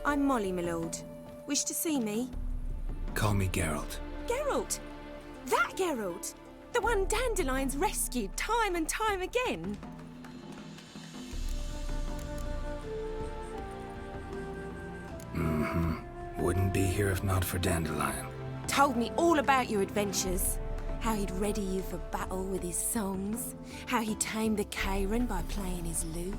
I'm Molly, my lord. Wish to see me? Call me Geralt. Geralt! That Geralt! The one Dandelion's rescued time and time again. Wouldn't be here if not for Dandelion. Told me all about your adventures. How he'd ready you for battle with his songs. How he tamed the Kairan by playing his lute.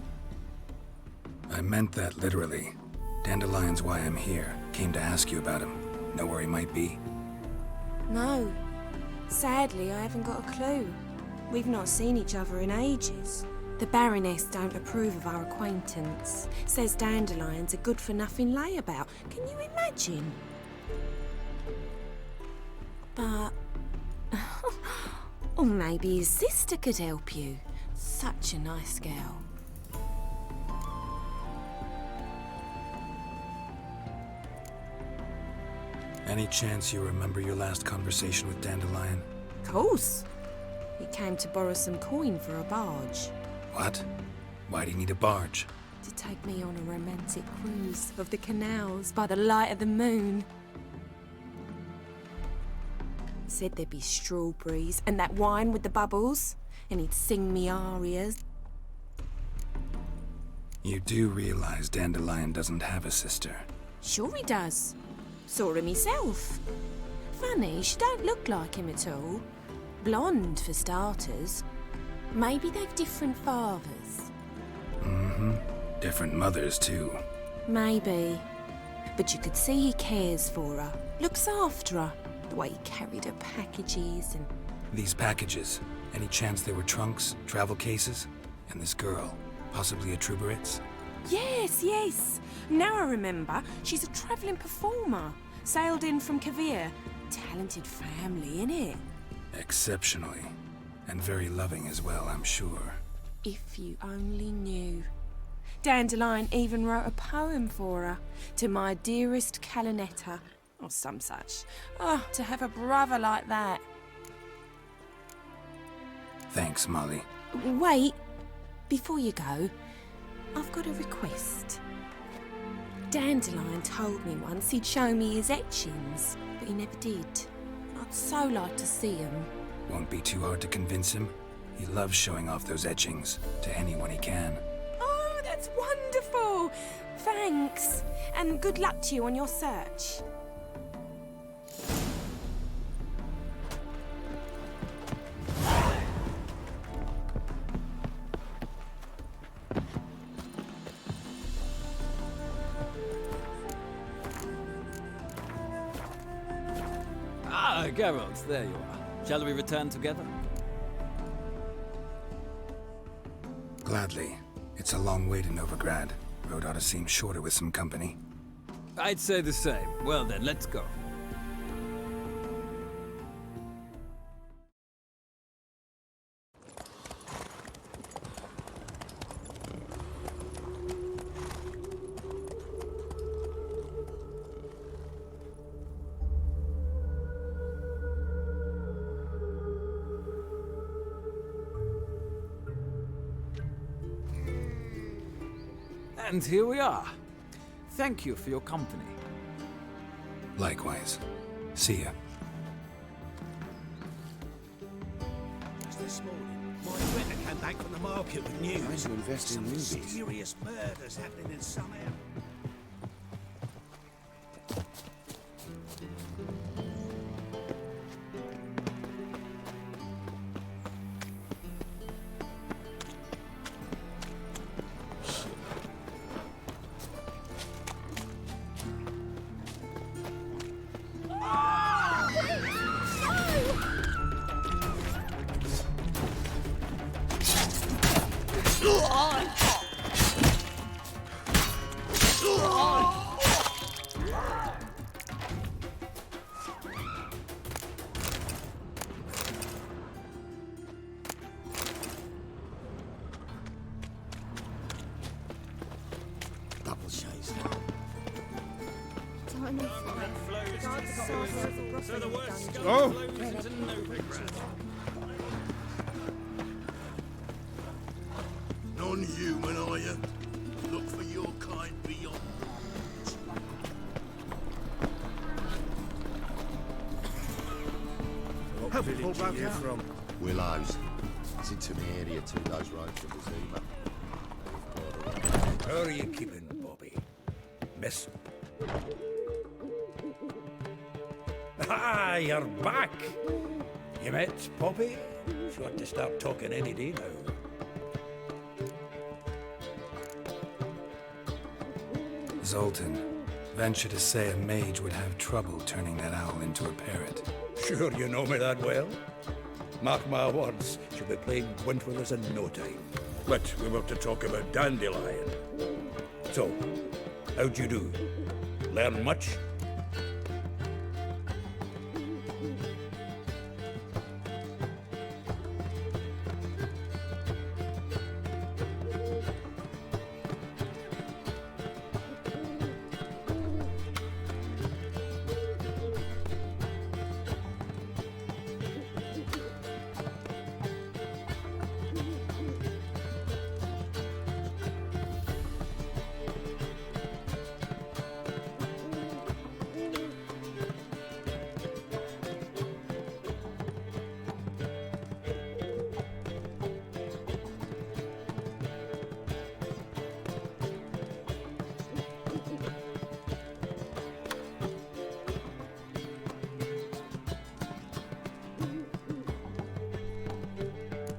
I meant that literally. Dandelion's why I'm here. Came to ask you about him. Know where he might be? No. Sadly, I haven't got a clue. We've not seen each other in ages. The Baroness don't approve of our acquaintance. Says Dandelion's a good-for-nothing layabout. Can you imagine? But... or maybe his sister could help you. Such a nice girl. Any chance you remember your last conversation with Dandelion? Course. He came to borrow some coin for a barge. What? Why do you need a barge? To take me on a romantic cruise of the canals by the light of the moon. Said there'd be strawberries and that wine with the bubbles, and he'd sing me arias. You do realize Dandelion doesn't have a sister. Sure he does. Saw him myself. Funny, she don't look like him at all. Blonde, for starters. Maybe they've different fathers. Mm-hmm. Different mothers, too. Maybe. But you could see he cares for her. Looks after her. The way he carried her packages and... These packages, any chance they were trunks, travel cases? And this girl, possibly a Truberitz? Yes, yes. Now I remember. She's a travelling performer. Sailed in from Kavir. Talented family, innit? Exceptionally. And very loving as well, I'm sure. If you only knew. Dandelion even wrote a poem for her. To my dearest Calinetta. Or some such. Oh, to have a brother like that. Thanks, Molly. Wait. Before you go, I've got a request. Dandelion told me once he'd show me his etchings, but he never did. I'd so like to see them. Won't be too hard to convince him. He loves showing off those etchings to anyone he can. Oh, that's wonderful! Thanks, and good luck to you on your search. Ah, Geralt, there you are. Shall we return together? Gladly. It's a long way to Novigrad. Road ought to seem shorter with some company. I'd say the same. Well then, let's go. And here we are. Thank you for your company. Likewise. See ya. Just this morning, my friend came back from the market with news. Trying to invest in movies. Mysterious murders happening in some area. Double chase. So the worst scum Oh. flows into Novigrad. Non-human, are you? Look for your kind beyond. Have you pulled back here from? Willows. It's into the area 2 days road from the Zima. How are you keeping, Bobby? Miss? Ah, you're back! You met Poppy? She ought to start talking any day now. Zoltan. Venture to say a mage would have trouble turning that owl into a parrot. Sure you know me that well? Mark my words, she'll be playing Gwent with us in no time. But we were to talk about Dandelion. So, how'd you do? Learn much?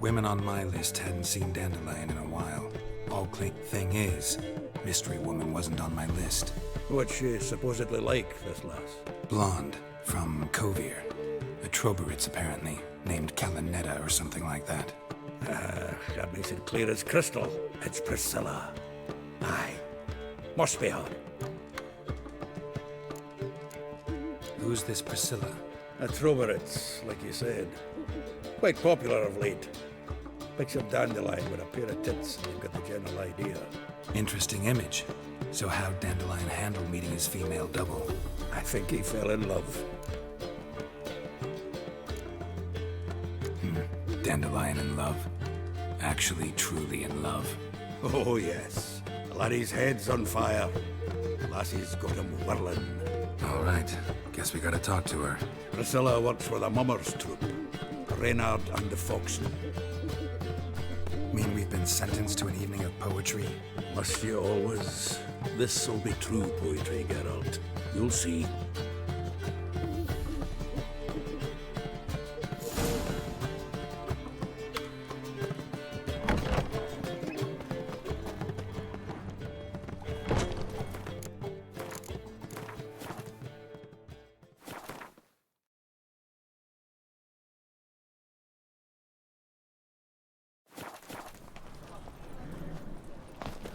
Women on my list hadn't seen Dandelion in a while. Thing is, Mystery Woman wasn't on my list. What's she supposedly like, this lass? Blonde, from Kovir. A Troberitz, apparently, named Calinetta or something like that. That makes it clear as crystal. It's Priscilla. Aye. Must be her. Who's this Priscilla? A Troberitz, like you said. Quite popular of late. Picture Dandelion with a pair of tits, and you've got the general idea. Interesting image. So how'd Dandelion handle meeting his female double? I think he fell in love. Dandelion in love. Actually, truly in love. Oh, yes. Laddie's head's on fire. Lassie's got him whirling. All right. Guess we gotta talk to her. Priscilla works for the Mummers troupe. Reynard and the Foxen. Mean we've been sentenced to an evening of poetry? Must you always? This'll be true poetry, Geralt. You'll see.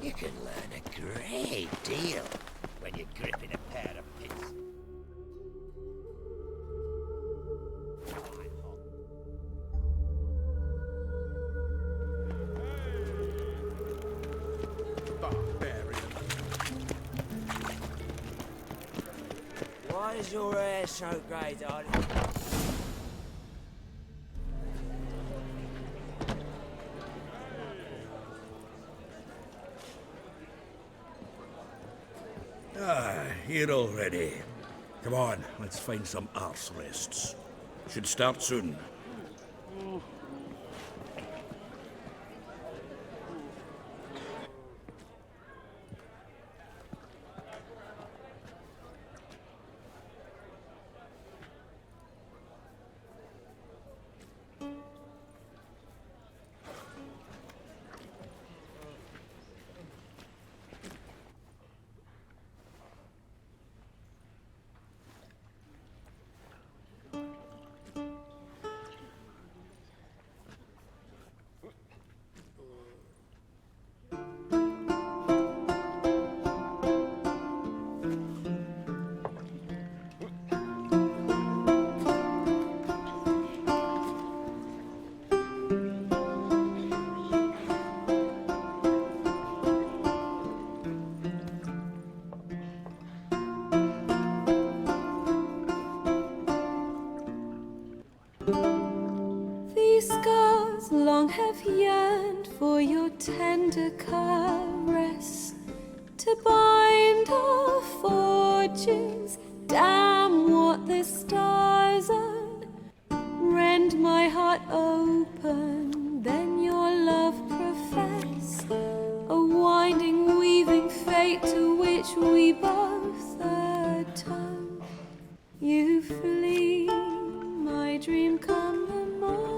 You can learn a great deal when you're gripping a pair of pins. Why is your hair so grey, darling? Here already. Come on, let's find some arse rests. Should start soon. These scars long have yearned for your tender caress, to bind our fortunes. Damn what the stars are. Rend my heart open, then your love profess, a winding, weaving fate to which we both atone. You flee, my dream come the morning.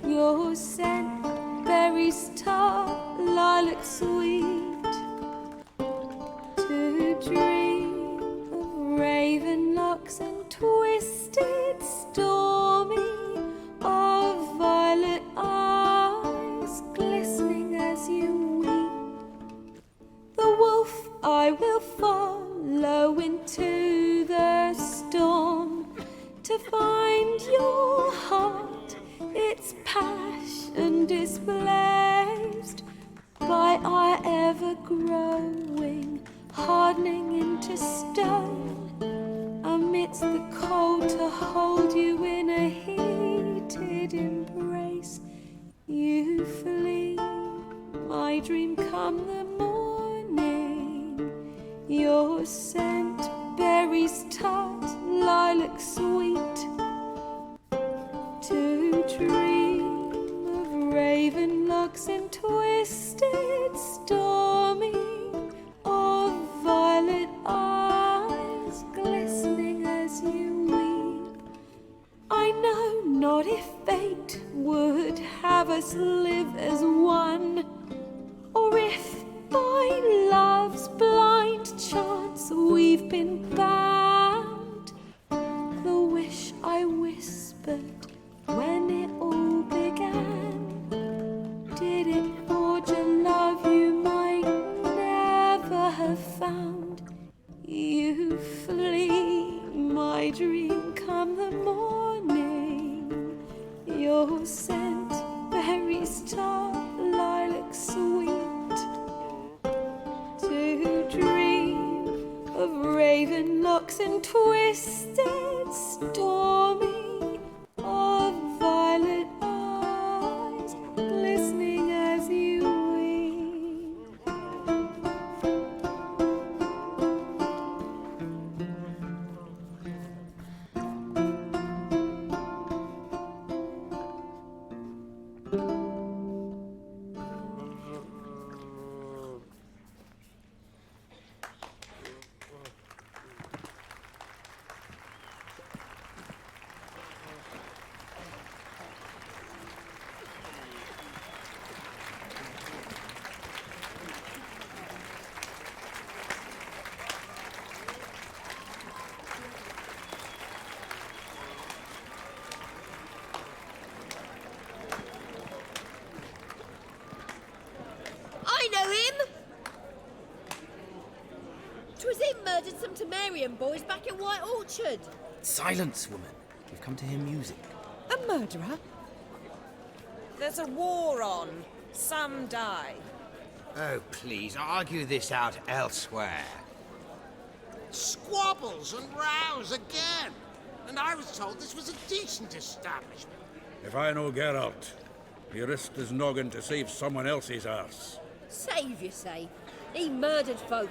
Your scent, berries tart, lilac sweet. To dream of raven locks and twisted, stormy, of violet eyes glistening as you weep. The wolf I will follow into the storm, to find your heart, its passion displaced by our ever-growing, hardening into stone, amidst the cold to hold you in a heated embrace. You flee, my dream come the morning, your scent, berries tart, lilac sweet. To dream of raven locks and twisted, stormy, of violet eyes glistening as you weep. I know not if fate locks and twisted, stormy, of violet eyes, glistening as you weep. I know him! 'Twas him murdered some Temerian boys back in White Orchard. Silence, woman. We've come to hear music. A murderer? There's a war on. Some die. Oh, please, argue this out elsewhere. Squabbles and rows again. And I was told this was a decent establishment. If I know Geralt, he risked his noggin to save someone else's arse. Save, you say? He murdered folk.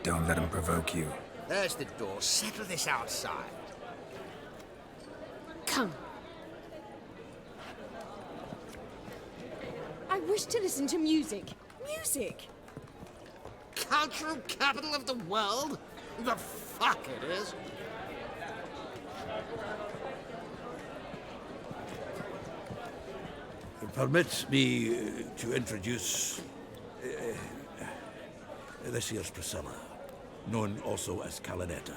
Don't let him provoke you. There's the door. Settle this outside. Come. I wish to listen to music. Music! Cultural capital of the world? The fuck it is. Permit me to introduce this here's Priscilla, known also as Calinetta,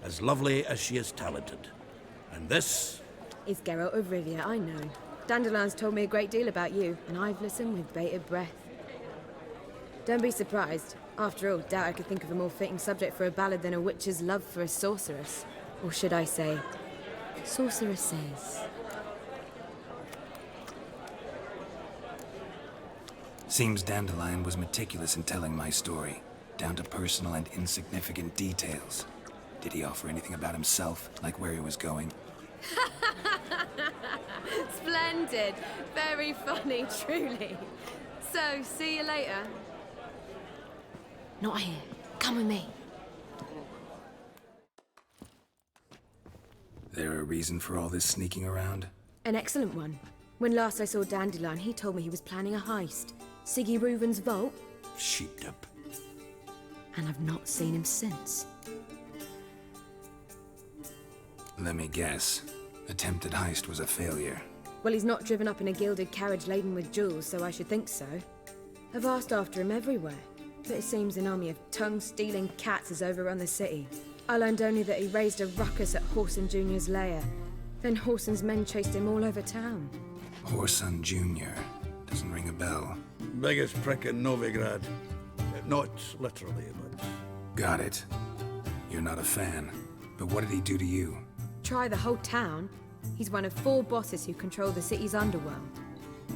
as lovely as she is talented. And this Is Geralt of Rivia, I know. Dandelion's told me a great deal about you, and I've listened with bated breath. Don't be surprised. After all, doubt I could think of a more fitting subject for a ballad than a witch's love for a sorceress. Or should I say, sorceresses. Seems Dandelion was meticulous in telling my story, down to personal and insignificant details. Did he offer anything about himself, like where he was going? Splendid. Very funny, truly. So, see you later. Not here. Come with me. There a reason for all this sneaking around? An excellent one. When last I saw Dandelion, he told me he was planning a heist. Siggy Reuven's vault. sheepdip. And I've not seen him since. Let me guess. Attempted heist was a failure. Well, he's not driven up in a gilded carriage laden with jewels, so I should think so. I've asked after him everywhere, but it seems an army of tongue-stealing cats has overrun the city. I learned only that he raised a ruckus at Whoreson Jr.'s lair. Then Whoreson's men chased him all over town. Whoreson Jr. Doesn't ring a bell. Biggest prick in Novigrad. Not literally, but... Got it. You're not a fan. But what did he do to you? Try the whole town. He's one of 4 bosses who control the city's underworld.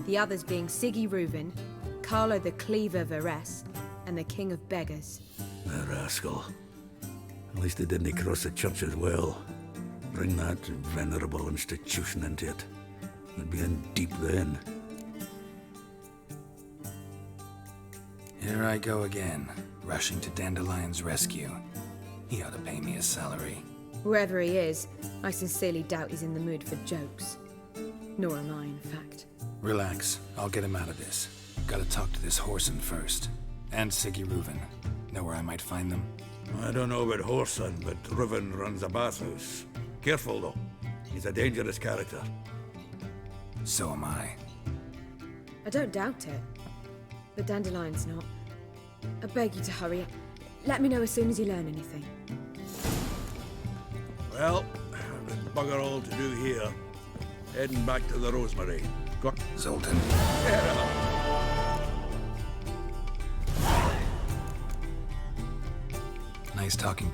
The others being Siggy Reuven, Carlo the Cleaver Varese, and the King of Beggars. The rascal. At least they didn't cross the church as well. Bring that venerable institution into it. We'd be in deep then. Here I go again, rushing to Dandelion's rescue. He ought to pay me a salary. Wherever he is, I sincerely doubt he's in the mood for jokes. Nor am I, in fact. Relax, I'll get him out of this. Gotta talk to this Whoreson first. And Siggy Reuven. Know where I might find them? I don't know about Whoreson, but Reuven runs a bathhouse. Careful, though. He's a dangerous character. So am I. I don't doubt it. But Dandelion's not. I beg you to hurry. Let me know as soon as you learn anything. Well, there's bugger all to do here. Heading back to the Rosemary. Go. Zoltan. Nice talking.